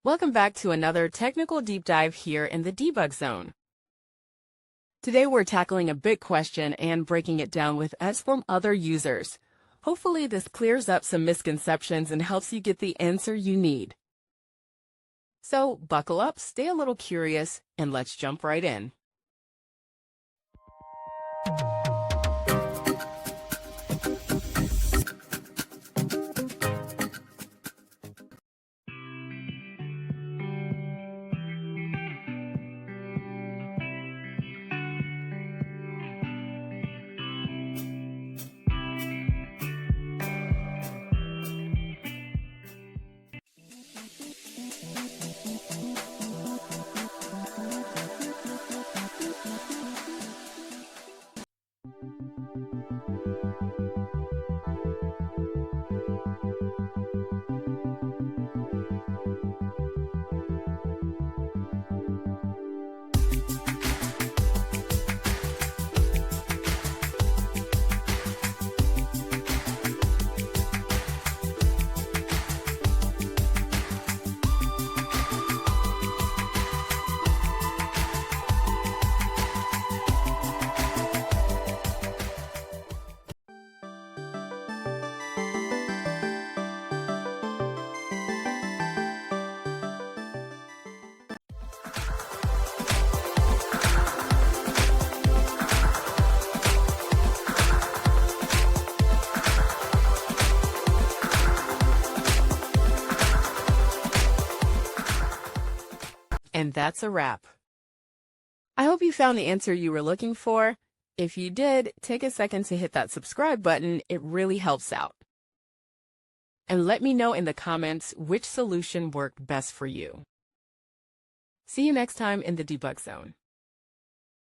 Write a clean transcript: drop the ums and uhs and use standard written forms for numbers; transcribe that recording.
Welcome back to another technical deep dive here in the debug zone. Today we're tackling a big question and breaking it down with us from other users. Hopefully this clears up some misconceptions and helps you get the answer you need. So buckle up, stay a little curious, and let's jump right in. And that's a wrap. I hope you found the answer you were looking for. If you did, take a second to hit that subscribe button. It really helps out. And let me know in the comments which solution worked best for you. See you next time in the debug zone.